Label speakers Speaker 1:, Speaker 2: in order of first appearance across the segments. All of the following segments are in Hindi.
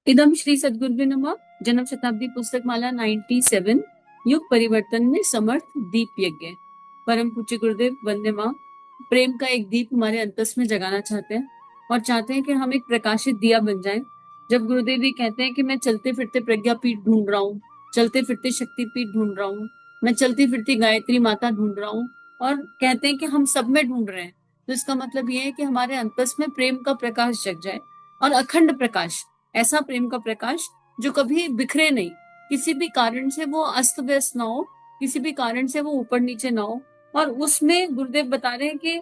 Speaker 1: इदम श्री सद्गुरुभ्यो नमः। जन्म शताब्दी पुस्तक माला 97। युग परिवर्तन में समर्थ दीप यज्ञ। परम पूज्य गुरुदेव वंदे मां। प्रेम का एक दीप हमारे अंतस में जगाना चाहते हैं और चाहते हैं कि हम एक प्रकाशित दिया बन जाएं। जब गुरुदेव भी कहते हैं कि मैं चलते फिरते प्रज्ञा पीठ ढूंढ रहा हूँ, चलते फिरते शक्ति पीठ ढूंढ रहा हूँ, मैं चलती फिरती गायत्री माता ढूंढ रहा हूँ, और कहते हैं कि हम सब में ढूंढ रहे हैं, तो इसका मतलब ये है कि हमारे अंतस में प्रेम का प्रकाश जग जाए, और अखंड प्रकाश, ऐसा प्रेम का प्रकाश जो कभी बिखरे नहीं, किसी भी कारण से वो अस्त व्यस्त ना हो, किसी भी कारण से वो ऊपर नीचे ना हो। और उसमें गुरुदेव बता रहे हैं कि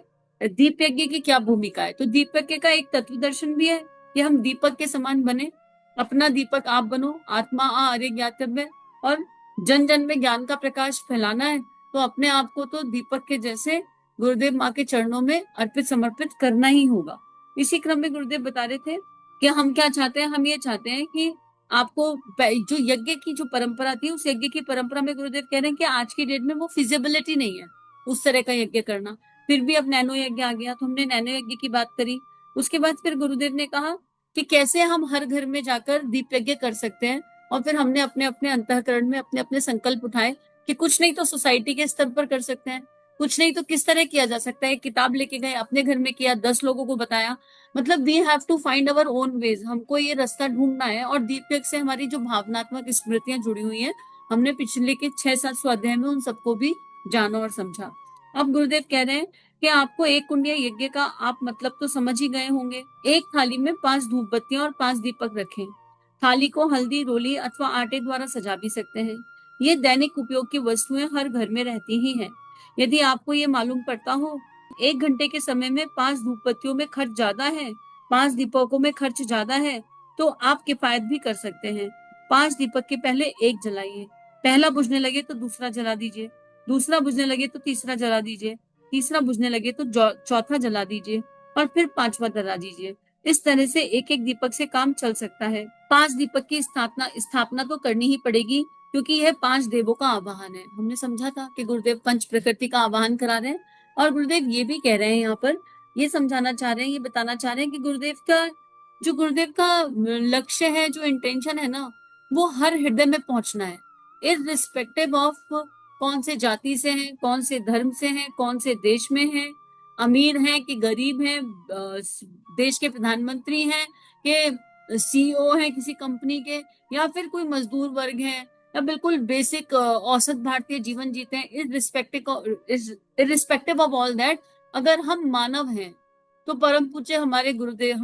Speaker 1: दीप यज्ञ की क्या भूमिका है। तो दीप यज्ञ का एक तत्व दर्शन भी है कि हम दीपक के समान बने, अपना दीपक आप बनो, आत्मा अरे ज्ञातव्य, और जन जन में ज्ञान का प्रकाश फैलाना है तो अपने आप को तो दीपक के जैसे गुरुदेव माँ के चरणों में अर्पित समर्पित करना ही होगा। इसी क्रम में गुरुदेव बता रहे थे कि हम क्या चाहते हैं। हम ये चाहते हैं कि आपको जो यज्ञ की जो परंपरा थी, उस यज्ञ की परंपरा में गुरुदेव कह रहे हैं कि आज की डेट में वो फिजिबिलिटी नहीं है उस तरह का यज्ञ करना। फिर भी अब नैनो यज्ञ आ गया, तो हमने नैनो यज्ञ की बात करी। उसके बाद फिर गुरुदेव ने कहा कि कैसे हम हर घर में जाकर दीप यज्ञ कर सकते हैं, और फिर हमने अपने अपने अंतःकरण में अपने अपने संकल्प उठाए कि कुछ नहीं तो सोसाइटी के स्तर पर कर सकते हैं, कुछ नहीं तो किस तरह किया जा सकता है। किताब लेके गए, अपने घर में किया, 10 लोगों को बताया। मतलब we have to find our own ways, हमको ये रास्ता ढूंढना है। और दीपक से हमारी जो भावनात्मक स्मृतियां जुड़ी हुई हैं, हमने पिछले के 6-7 स्वाध्याय में उन सबको भी जाना और समझा। अब गुरुदेव कह रहे हैं कि आपको एक कुंडिया यज्ञ का आप मतलब तो समझ ही गए होंगे। एक थाली में 5 धूप बत्तियां और 5 दीपक रखें। थाली को हल्दी, रोली अथवा आटे द्वारा सजा भी सकते हैं। ये दैनिक उपयोग की वस्तुएं हर घर में रहती ही हैं। यदि आपको ये मालूम पड़ता हो 1 घंटे के समय में 5 धूप बत्तियों में खर्च ज्यादा है, 5 दीपकों में खर्च ज्यादा है, तो आप किफायत भी कर सकते हैं। 5 दीपक के पहले एक जलाइए, पहला बुझने लगे तो दूसरा जला दीजिए, दूसरा बुझने लगे तो तीसरा जला दीजिए, तीसरा बुझने लगे तो चौथा जला दीजिए, और फिर पांचवा जला दीजिए। इस तरह से एक एक दीपक से काम चल सकता है। 5 दीपक की स्थापना स्थापना तो करनी ही पड़ेगी, क्योंकि यह 5 देवों का आवाहन है। हमने समझा था कि गुरुदेव पंच प्रकृति का आवाहन करा रहे हैं, और गुरुदेव ये भी कह रहे हैं, यहाँ पर ये समझाना चाह रहे हैं, ये बताना चाह रहे हैं कि गुरुदेव का लक्ष्य है, जो इंटेंशन है ना, वो हर हृदय में पहुंचना है, इररिस्पेक्टिव ऑफ कौन से जाति से हैं, कौन से धर्म से हैं, कौन से देश में हैं, अमीर हैं कि गरीब हैं, देश के प्रधानमंत्री हैं कि सीईओ हैं किसी कंपनी के, या फिर कोई मजदूर वर्ग है, या बिल्कुल बेसिक औसत भारतीय जीवन जीते हैं। इररिस्पेक्टिव ऑफ ऑल दैट, अगर हम मानव हैं तो परम पूज्य हमारे गुरुदेव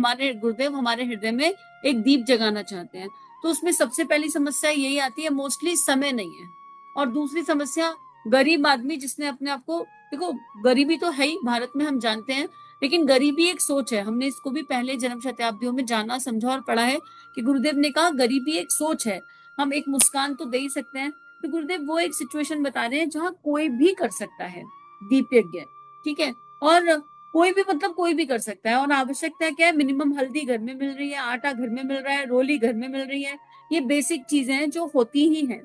Speaker 1: हमारे हृदय में एक दीप जगाना चाहते हैं। तो उसमें सबसे पहली समस्या यही आती है, मोस्टली समय नहीं है। और दूसरी समस्या, गरीब आदमी जिसने अपने आप को, देखो गरीबी तो है ही भारत में, हम जानते हैं, लेकिन गरीबी एक सोच है। हमने इसको भी पहले जन्म शताब्दियों में जाना, समझा और पढ़ा है कि गुरुदेव ने कहा गरीबी एक सोच है। हम एक मुस्कान तो दे ही सकते हैं। तो गुरुदेव वो एक सिचुएशन बता रहे हैं जहां कोई भी कर सकता है दीप यज्ञ, ठीक है। और कोई भी मतलब कोई भी कर सकता है। और आवश्यकता क्या है, मिनिमम हल्दी घर में मिल रही है, आटा घर में मिल रहा है, रोली घर में मिल रही है। ये बेसिक चीजें हैं जो होती ही हैं,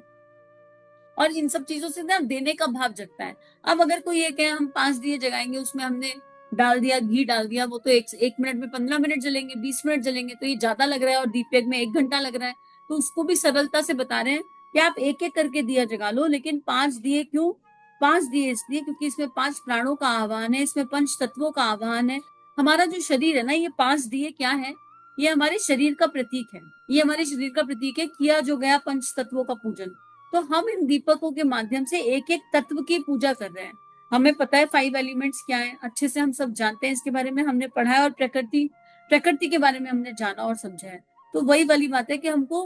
Speaker 1: और इन सब चीजों से ना देने का भाव जगता है। अब अगर कोई ये कहे हम 5 दिए जगाएंगे, उसमें हमने डाल दिया, घी डाल दिया, वो तो एक मिनट में 15 मिनट जलेंगे, 20 मिनट जलेंगे, तो ये ज्यादा लग रहा है, और दीपक में 1 घंटा लग रहा है। तो उसको भी सरलता से बता रहे हैं कि आप एक एक करके दिया जगा लो, लेकिन 5 दिए क्यों? 5 दिए इसलिए क्योंकि इसमें 5 प्राणों का आह्वान है, इसमें पंच तत्वों का आह्वान है। हमारा जो शरीर है ना, ये 5 दिए क्या है? ये हमारे शरीर का प्रतीक है। ये हमारे शरीर का प्रतीक है, किया जो गया पंच तत्वों का पूजन। तो हम इन दीपकों के माध्यम से एक एक तत्व की पूजा कर रहे हैं। हमें पता है 5 एलिमेंट्स क्या है, अच्छे से हम सब जानते हैं, इसके बारे में हमने पढ़ा है, और प्रकृति प्रकृति के बारे में हमने जाना और समझा है। तो वही वाली बात है कि हमको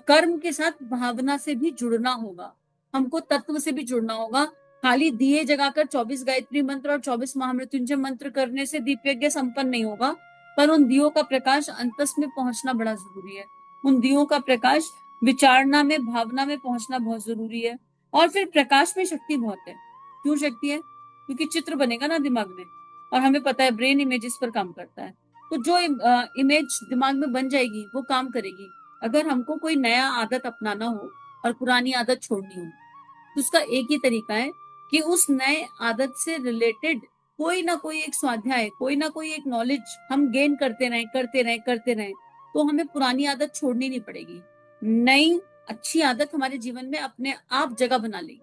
Speaker 1: कर्म के साथ भावना से भी जुड़ना होगा, हमको तत्व से भी जुड़ना होगा। खाली दिए जगाकर 24 गायत्री मंत्र और 24 महामृत्युंजय मंत्र करने से दीप यज्ञ संपन्न नहीं होगा, पर उन दियों का प्रकाश अंतस में पहुंचना बड़ा जरूरी है। उन दियों का प्रकाश विचारना में, भावना में पहुंचना बहुत जरूरी है। और फिर प्रकाश में शक्ति बहुत है। क्यों शक्ति है? क्योंकि चित्र बनेगा ना दिमाग में, और हमें पता है ब्रेन इमेजेस पर काम करता है। तो जो इमेज दिमाग में बन जाएगी वो काम करेगी। अगर हमको कोई नया आदत अपनाना हो और पुरानी आदत छोड़नी हो, तो उसका एक ही तरीका है कि उस नए आदत से रिलेटेड कोई ना कोई एक स्वाध्याय, कोई ना कोई एक नॉलेज हम गेन करते रहें, करते रहें, करते रहें। तो हमें पुरानी आदत छोड़नी नहीं पड़ेगी, नई अच्छी आदत हमारे जीवन में अपने आप जगह बना लेगी।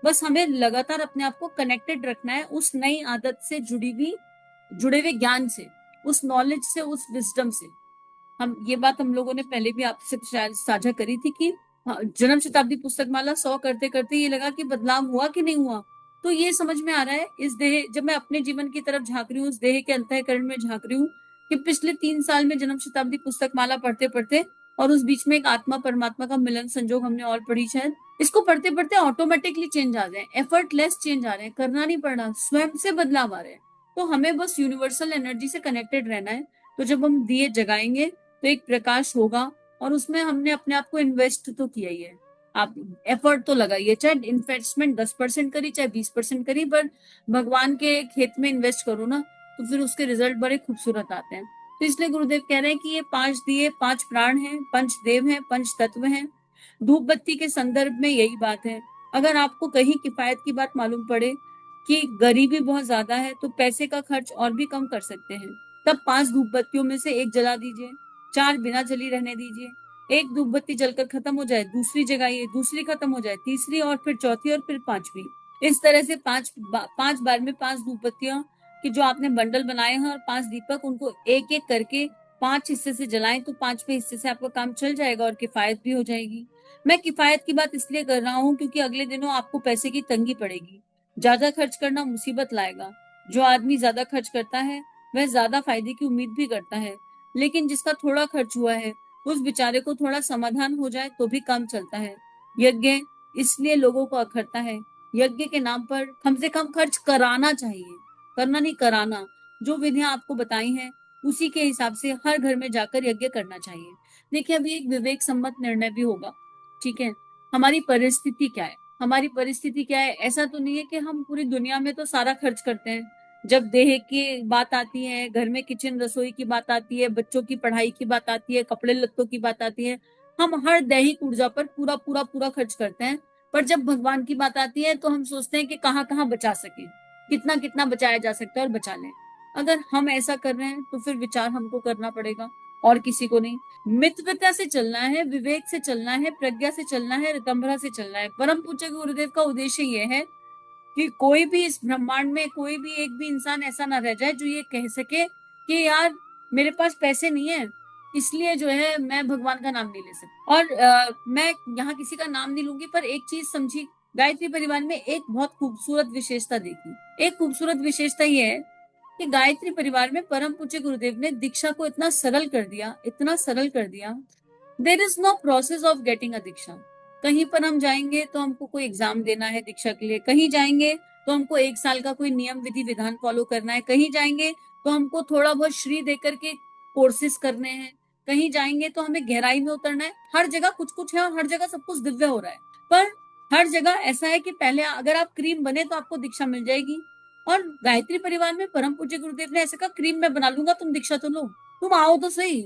Speaker 1: बस हमें लगातार अपने आप को कनेक्टेड रखना है उस नई आदत से जुड़े हुए ज्ञान से, उस नॉलेज से, उस विजडम से। ये बात हम लोगों ने पहले भी आपसे शायद साझा करी थी कि जन्म शताब्दी पुस्तक माला 100 करते करते ये लगा कि बदलाव हुआ कि नहीं हुआ। तो ये समझ में आ रहा है इस देह, जब मैं अपने जीवन की तरफ झांक रही हूँ, उस देह के अंतःकरण में झांक रही हूँ, कि पिछले 3 साल में जन्म शताब्दी पुस्तक माला पढ़ते पढ़ते और उस बीच में एक आत्मा परमात्मा का मिलन संजोग हमने और पढ़ी शायद, इसको पढ़ते पढ़ते ऑटोमेटिकली चेंज आ रहे हैं, एफर्टलेस चेंज आ रहे हैं, करना नहीं पड़ रहा, स्वयं से बदलाव आ रहे हैं। तो हमें बस यूनिवर्सल एनर्जी से कनेक्टेड रहना है। तो जब हम दिए जगाएंगे तो एक प्रकाश होगा, और उसमें हमने अपने आप को इन्वेस्ट तो किया ही है। आप एफर्ट तो लगाइए, चाहे इन्वेस्टमेंट 10% करी चाहे 20% करी, पर भगवान के खेत में इन्वेस्ट करो ना, तो फिर उसके रिजल्ट बड़े खूबसूरत आते हैं। तो इसलिए गुरुदेव कह रहे हैं कि ये 5 दिए 5 प्राण हैं, पंच देव हैं, पंच तत्व हैं। धूप बत्ती के संदर्भ में यही बात है। अगर आपको कहीं किफायत की बात मालूम पड़े कि गरीबी बहुत ज्यादा है, तो पैसे का खर्च और भी कम कर सकते हैं। तब 5 धूप बत्तियों में से एक जला दीजिए, 4 बिना जली रहने दीजिए। एक धूप बत्ती जलकर खत्म हो जाए, दूसरी जगाइए, दूसरी खत्म हो जाए, तीसरी, और फिर चौथी, और फिर पांचवी। इस तरह से 5 बार में 5 धूप बत्तियां कि जो आपने बंडल बनाए हैं, और 5 दीपक, उनको एक एक करके 5 हिस्से से जलाएं, तो 5वें हिस्से से आपका काम चल जाएगा और किफायत भी हो जाएगी। मैं किफायत की बात इसलिए कर रहा हूँ क्योंकि अगले दिनों आपको पैसे की तंगी पड़ेगी। ज्यादा खर्च करना मुसीबत लाएगा। जो आदमी ज्यादा खर्च करता है वह ज्यादा फायदे की उम्मीद भी करता है, लेकिन जिसका थोड़ा खर्च हुआ है उस बेचारे को थोड़ा समाधान हो जाए तो भी काम चलता है। यज्ञ इसलिए लोगों को अखरता है। यज्ञ के नाम पर कम से कम खर्च कराना चाहिए, करना नहीं, कराना। जो विधियां आपको बताई हैं उसी के हिसाब से हर घर में जाकर यज्ञ करना चाहिए। देखिए, अभी एक विवेक सम्मत निर्णय भी होगा, ठीक है। हमारी परिस्थिति क्या है, हमारी परिस्थिति क्या है, ऐसा तो नहीं है कि हम पूरी दुनिया में तो सारा खर्च करते हैं। जब देह की बात आती है, घर में किचन रसोई की बात आती है, बच्चों की पढ़ाई की बात आती है, कपड़े लत्तों की बात आती है, हम हर दैहिक ऊर्जा पर पूरा पूरा पूरा खर्च करते हैं। पर जब भगवान की बात आती है तो हम सोचते हैं कि कहाँ कहाँ बचा सके, कितना कितना बचाया जा सकता है और बचा लें। अगर हम ऐसा कर रहे हैं तो फिर विचार हमको करना पड़ेगा और किसी को नहीं। मित्रता से चलना है, विवेक से चलना है, प्रज्ञा से चलना है, ऋतंभरा से चलना है। परम पूज्य गुरुदेव का उद्देश्य यह है कि कोई भी इस ब्रह्मांड में कोई भी एक भी इंसान ऐसा ना रह जाए जो ये कह सके कि यार मेरे पास पैसे नहीं है, इसलिए जो है मैं भगवान का नाम नहीं ले सकती। और मैं यहाँ किसी का नाम नहीं लूंगी, पर एक चीज समझी, गायत्री परिवार में एक बहुत खूबसूरत विशेषता देखी। एक खूबसूरत विशेषता ये है कि गायत्री परिवार में परम पूज्य गुरुदेव ने दीक्षा को इतना सरल कर दिया, इतना सरल कर दिया। There is no process of getting a दीक्षा। कहीं पर हम जाएंगे तो हमको कोई एग्जाम देना है दीक्षा के लिए, कहीं जाएंगे तो हमको 1 साल का कोई नियम विधि विधान फॉलो करना है, कहीं जाएंगे तो हमको थोड़ा बहुत श्री देकर के कोर्सेज करने हैं, कहीं जाएंगे तो हमें गहराई में उतरना है। हर जगह कुछ कुछ है और हर जगह सब कुछ दिव्य हो रहा है। पर हर जगह ऐसा है कि पहले अगर आप क्रीम बने तो आपको दीक्षा मिल जाएगी। और गायत्री परिवार में परम पूज्य गुरुदेव ने ऐसे कहा, क्रीम मैं बना लूंगा, तुम दीक्षा तो लो, तुम आओ तो सही,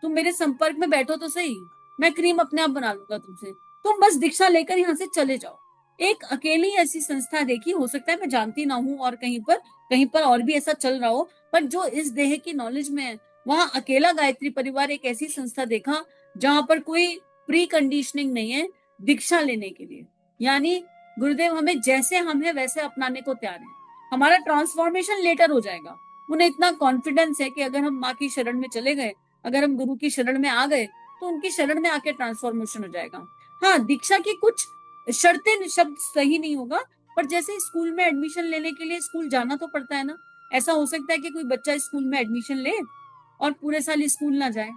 Speaker 1: तुम मेरे संपर्क में बैठो तो सही, मैं क्रीम अपने आप बना लूंगा तुमसे, तुम बस दीक्षा लेकर यहाँ से चले जाओ। एक अकेली ऐसी संस्था देखी, हो सकता है मैं जानती ना हूँ और कहीं पर और भी ऐसा चल रहा हो, पर जो इस देह की नॉलेज में है वहां अकेला गायत्री परिवार एक ऐसी संस्था देखा जहां पर कोई प्री कंडीशनिंग नहीं है दीक्षा लेने के लिए। यानी गुरुदेव हमें जैसे हम है वैसे अपनाने को तैयार है। हमारा ट्रांसफॉर्मेशन लेटर हो जाएगा। उन्हें इतना कॉन्फिडेंस है कि अगर हम माँ की शरण में चले गए, अगर हम गुरु की शरण में आ गए, तो उनकी शरण में आके ट्रांसफॉर्मेशन हो जाएगा। हाँ, दीक्षा की कुछ शर्तें, शब्द सही नहीं होगा, पर जैसे स्कूल में एडमिशन लेने के लिए स्कूल जाना तो पड़ता है ना। ऐसा हो सकता है कि कोई बच्चा स्कूल में एडमिशन ले और पूरे साल स्कूल ना जाए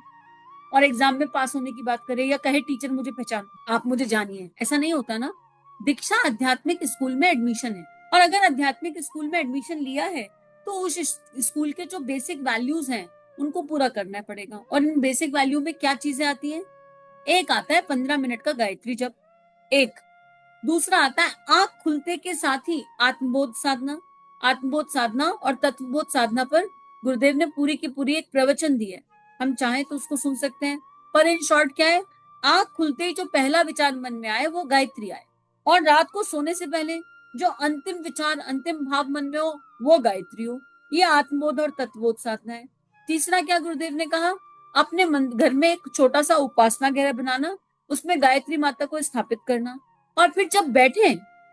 Speaker 1: और एग्जाम में पास होने की बात करे या कहे टीचर मुझे पहचान, आप मुझे जानिए, ऐसा नहीं होता ना। दीक्षा आध्यात्मिक स्कूल में एडमिशन है, और अगर आध्यात्मिक स्कूल में एडमिशन लिया है तो उस स्कूल के जो बेसिक वैल्यूज हैं उनको पूरा करना पड़ेगा। और इन बेसिक वैल्यू में क्या चीजें आती हैं? एक आता है 15 मिनट का गायत्री जप, एक दूसरा आता है आंख खुलते के साथ ही आत्मबोध साधना। आत्मबोध साधना और तत्वबोध साधना पर गुरुदेव ने पूरी की पूरी एक प्रवचन दी है, हम चाहें तो उसको सुन सकते हैं। पर इन शॉर्ट क्या है, आंख खुलते ही जो पहला विचार मन में आए वो गायत्री आए, और रात को सोने से पहले जो अंतिम विचार, अंतिम भाव मन में हो वो गायत्री हो। ये आत्मबोध और तत्वबोध साधना है। तीसरा क्या गुरुदेव ने कहा, अपने घर में एक छोटा सा उपासना गृह बनाना, उसमें गायत्री माता को स्थापित करना, और फिर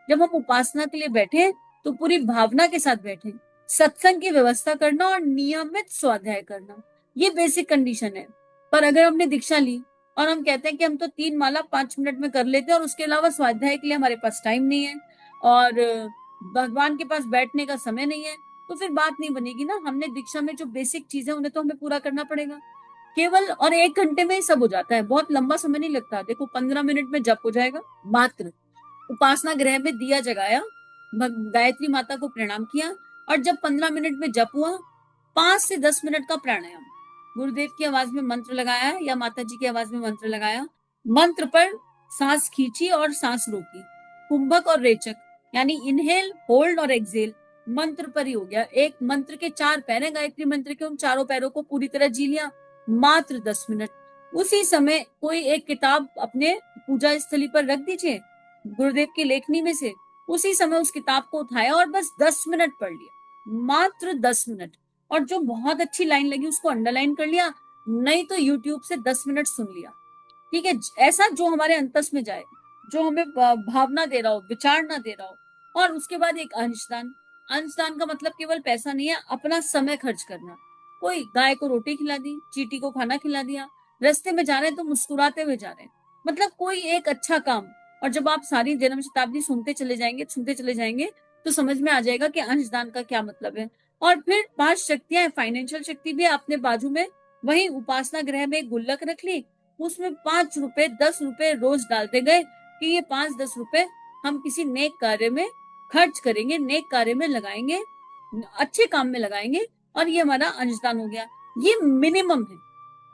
Speaker 1: जब हम उपासना के लिए बैठे तो पूरी भावना के साथ बैठे, सत्संग की व्यवस्था करना और नियमित स्वाध्याय करना, ये बेसिक कंडीशन है। पर अगर हमने दीक्षा ली और हम कहते हैं कि हम तो 3 माला 5 मिनट में कर लेते हैं और उसके अलावा स्वाध्याय के लिए हमारे पास टाइम नहीं है और भगवान के पास बैठने का समय नहीं है, तो फिर बात नहीं बनेगी ना। हमने दीक्षा में जो बेसिक चीजें उन्हें तो हमें पूरा करना पड़ेगा। केवल और 1 घंटे में ही सब हो जाता है, बहुत लंबा समय नहीं लगता। देखो 15 मिनट में जप हो जाएगा मात्र। उपासना गृह में दिया जगाया, गायत्री माता को प्रणाम किया, और जब 15 मिनट में जप हुआ, 5 से 10 मिनट का प्राणायाम, गुरुदेव की आवाज में मंत्र लगाया या माता जी की आवाज में मंत्र लगाया, मंत्र पर सांस खींची और सांस रोकी, कुंभक और रेचक यानी इनहेल, होल्ड और एक्सेल मंत्र पर ही हो गया। एक मंत्र के 4 पैर हैं गायत्री मंत्र के, उन चारों पैरों को पूरी तरह जी लिया, मात्र 10 मिनट। उसी समय कोई एक किताब अपने पूजा स्थली पर रख दीजिए गुरुदेव की लेखनी में से, उसी समय उस किताब को उठाया और बस 10 मिनट पढ़ लिया, मात्र 10 मिनट। और जो बहुत अच्छी लाइन लगी उसको अंडरलाइन कर लिया, नहीं तो यूट्यूब से 10 मिनट सुन लिया। ठीक है, ऐसा जो हमारे अंतस में जाए, जो हमें भावना दे रहा हो, विचार ना दे रहा हो। और उसके बाद एक अंशदान। अंशदान का मतलब केवल पैसा नहीं है, अपना समय खर्च करना। कोई गाय को रोटी खिला दी, चींटी को खाना खिला दिया, रास्ते में जा रहे हैं तो मुस्कुराते हुए जा रहे हैं, मतलब कोई एक अच्छा काम। और जब आप सारी जन्म शताब्दी सुनते चले जाएंगे तो समझ में आ जाएगा कि अंशदान का क्या मतलब है। और फिर 5 शक्तियां, फाइनेंशियल शक्ति भी अपने बाजू में, वही उपासना गृह में एक गुल्लक रख ली, उसमें 5 रुपए 10 रुपए रोज डालते गए कि ये 5-10 रुपए हम किसी नेक कार्य में खर्च करेंगे, नेक कार्य में लगाएंगे, अच्छे काम में लगाएंगे, और ये हमारा अंशदान हो गया। ये मिनिमम है,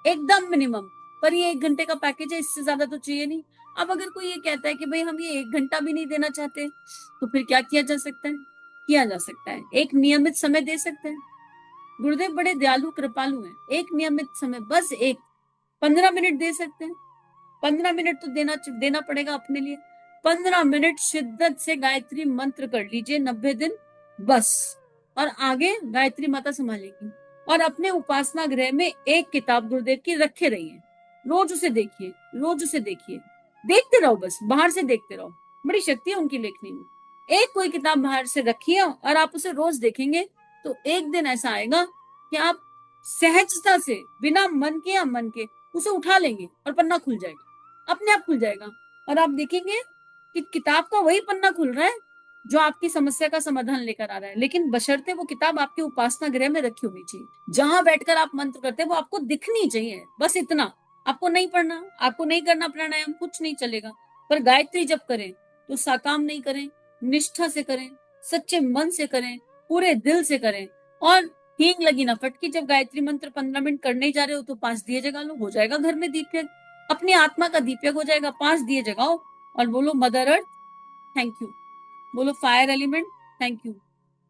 Speaker 1: एकदम मिनिमम। पर ये 1 घंटे का पैकेज है, इससे ज्यादा तो चाहिए नहीं। अब अगर कोई ये कहता है कि भाई हम ये 1 घंटा भी नहीं देना चाहते, तो फिर क्या किया जा सकता है? किया जा सकता है एक नियमित समय दे सकते हैं। गुरुदेव बड़े दयालु कृपालु हैं, एक नियमित समय, बस एक 15 मिनट दे सकते हैं। 15 मिनट तो देना पड़ेगा अपने लिए। 15 मिनट शिद्दत से गायत्री मंत्र कर लीजिए 90 दिन बस, और आगे गायत्री माता संभालेगी। और अपने उपासना गृह में एक किताब गुरुदेव की रखे रहिए, रोज उसे देखिए, रोज उसे देखिए, देखते रहो, बस बाहर से देखते रहो, बड़ी शक्ति है उनकी लेखनी में। एक कोई किताब बाहर से रखिए और आप उसे रोज देखेंगे तो एक दिन ऐसा आएगा कि आप सहजता से बिना मन के या मन के उसे उठा लेंगे और पन्ना खुल जाएगा, अपने आप खुल जाएगा। और आप देखेंगे कि किताब का वही पन्ना खुल रहा है जो आपकी समस्या का समाधान लेकर आ रहा है, लेकिन बशर्ते वो किताब आपके उपासना गृह में रखी होनी चाहिए। जहां बैठकर आप मंत्र करते हैं वो आपको दिखनी चाहिए, बस इतना। आपको नहीं पढ़ना, आपको नहीं करना प्राणायाम, कुछ नहीं चलेगा। पर गायत्री जब करें तो साकाम नहीं करें, निष्ठा से करें, सच्चे मन से करें, पूरे दिल से करें। और हींग लगी ना फटकी, जब गायत्री मंत्र 15 मिनट करने ही जा रहे हो तो 5 दिए जगा लो, हो जाएगा घर में दीपक, अपनी आत्मा का दीपक हो जाएगा। 5 दिए जगाओ और बोलो मदर अर्थ थैंक यू, बोलो फायर एलिमेंट थैंक यू,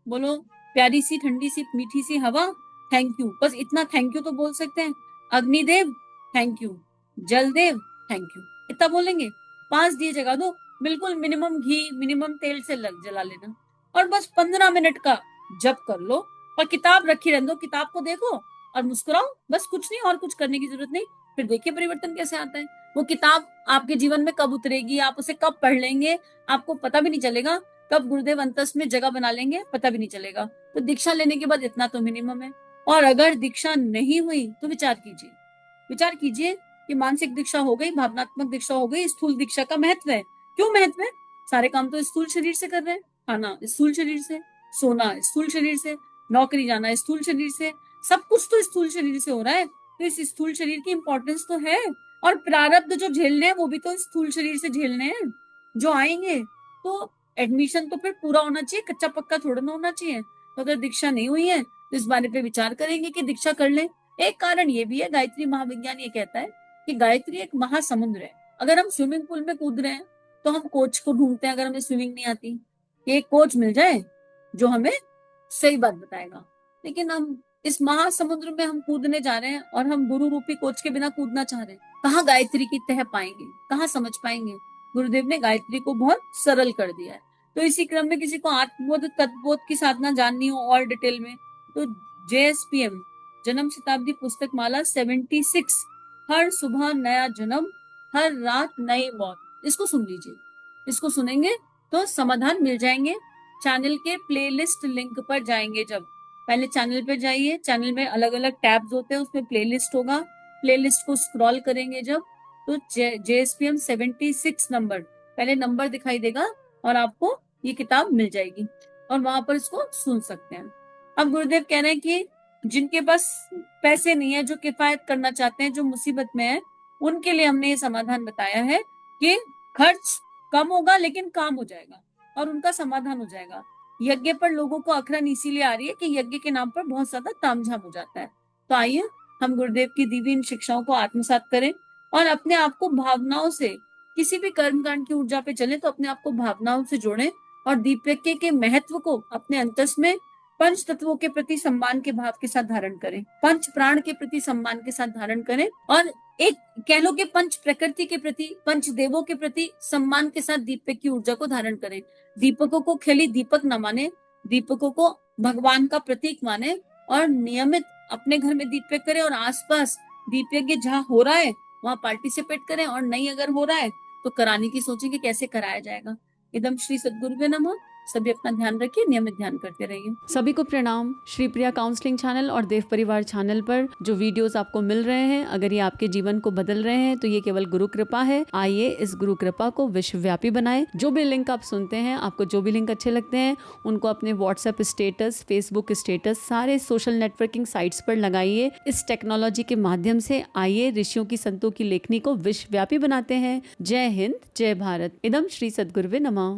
Speaker 1: बोलो प्यारी सी ठंडी सी मीठी सी हवा थैंक यू, बस इतना थैंक यू तो बोल सकते हैं। Agnidev thank you, Jaldev thank you, इतना बोलेंगे। 5 दिए जगा दो, बिल्कुल मिनिमम घी मिनिमम तेल से जला लेना, और बस 15 मिनट का जप कर लो। और किताब रखी रहने दो, किताब को देखो और मुस्कुराओ, बस कुछ नहीं, और कुछ करने की जरूरत नहीं। फिर देखिए परिवर्तन कैसे आता है। वो किताब आपके जीवन में कब उतरेगी, आप उसे कब पढ़ लेंगे, आपको पता भी नहीं चलेगा। कब गुरुदेव अंतस में जगह बना लेंगे, पता भी नहीं चलेगा। तो दीक्षा लेने के बाद इतना तो मिनिमम है। और अगर दीक्षा नहीं हुई तो विचार कीजिए कि मानसिक दीक्षा हो गई, भावनात्मक दीक्षा हो गई, स्थूल दीक्षा का महत्व है। क्यों महत्व है? सारे काम तो स्थूल शरीर से कर रहे हैं, खाना स्थूल शरीर से, सोना स्थूल शरीर से, नौकरी जाना स्थूल शरीर से, सब कुछ तो स्थूल शरीर से हो रहा है। तो इस स्थूल शरीर की इंपॉर्टेंस तो है। और प्रारब्ध जो झेलने हैं वो भी तो स्थूल शरीर से झेलने हैं जो आएंगे। तो एडमिशन तो फिर पूरा होना चाहिए, कच्चा पक्का थोड़ा ना होना चाहिए। तो अगर दीक्षा नहीं हुई है तो इस बारे पे विचार करेंगे कि दीक्षा कर लें। एक कारण ये भी है, गायत्री महाविज्ञान ये कहता है कि गायत्री एक महासमुद्र है। अगर हम स्विमिंग पूल में कूद रहे हैं तो हम कोच को ढूंढते हैं, अगर हमें स्विमिंग नहीं आती, एक कोच मिल जाए जो हमें सही बात बताएगा। लेकिन हम इस महासमुद्र में हम कूदने जा रहे हैं और हम गुरु रूपी कोच के बिना कूदना चाह रहे हैं, कहाँ गायत्री की तह पाएंगे, कहाँ समझ पाएंगे। गुरुदेव ने गायत्री को बहुत सरल कर दिया है। तो इसी क्रम में किसी को आत्मबोध तत्वबोध की साधना जाननी हो और डिटेल में, तो जेएसपीएम जन्म शताब्दी पुस्तक माला 76, हर सुबह नया जन्म, हर रात नई मौत। इसको सुन लीजिए, इसको सुनेंगे तो समाधान मिल जाएंगे। चैनल के प्लेलिस्ट लिंक पर जाएंगे, जब पहले चैनल पे जाइए, चैनल में अलग अलग टैब्स होते हैं, उसमें प्लेलिस्ट होगा, प्लेलिस्ट को स्क्रॉल करेंगे जब, तो JSPM 76 नंबर पहले नंबर दिखाई देगा और आपको ये किताब मिल जाएगी और वहां पर इसको सुन सकते हैं। अब गुरुदेव कह रहे हैं कि जिनके पास पैसे नहीं है, जो किफायत करना चाहते हैं, जो मुसीबत में है, उनके लिए हमने ये समाधान बताया है कि खर्च कम होगा लेकिन काम हो जाएगा और उनका समाधान हो जाएगा। यज्ञ पर लोगों को अखरन इसीलिए आ रही है कि यज्ञ के नाम पर बहुत ज्यादा तामझाम हो जाता है। तो आइए हम गुरुदेव की दी हुई इन शिक्षाओं को आत्मसात करें और अपने आप को भावनाओं से, किसी भी कर्मकांड की ऊर्जा पे चले तो अपने आप को भावनाओं से जोड़ें और दीपयज्ञ के महत्व को अपने अंतस में पंच तत्वों के प्रति सम्मान के भाव के साथ धारण करें, पंच प्राण के प्रति सम्मान के साथ धारण करें और एक कह लो कि पंच प्रकृति के प्रति, पंच देवों के प्रति सम्मान के साथ दीपक की ऊर्जा को धारण करें। दीपकों को खाली दीपक न माने, दीपकों को भगवान का प्रतीक माने और नियमित अपने घर में दीपक करें और आसपास दीपयज्ञ जहाँ हो रहा है वहां पार्टिसिपेट करें और नहीं अगर हो रहा है तो कराने की सोचें कि कैसे कराया जाएगा। इदम श्री सद्गुरुवे नमः। सभी अपना ध्यान रखिए, नियमित ध्यान करते रहिए।
Speaker 2: सभी को प्रणाम। श्री प्रिया काउंसलिंग चैनल और देव परिवार चैनल पर जो वीडियोस आपको मिल रहे हैं, अगर ये आपके जीवन को बदल रहे हैं तो ये केवल गुरु कृपा है। आइए इस गुरु कृपा को विश्वव्यापी बनाएं। जो भी लिंक आप सुनते हैं, आपको जो भी लिंक अच्छे लगते हैं, उनको अपने व्हाट्सएप स्टेटस, फेसबुक स्टेटस, सारे सोशल नेटवर्किंग साइट्स पर लगाइए। इस टेक्नोलॉजी के माध्यम से आइए ऋषियों की, संतों की लेखनी को विश्वव्यापी बनाते हैं। जय हिंद, जय भारत। इदम श्री सद्गुरुवे नमः।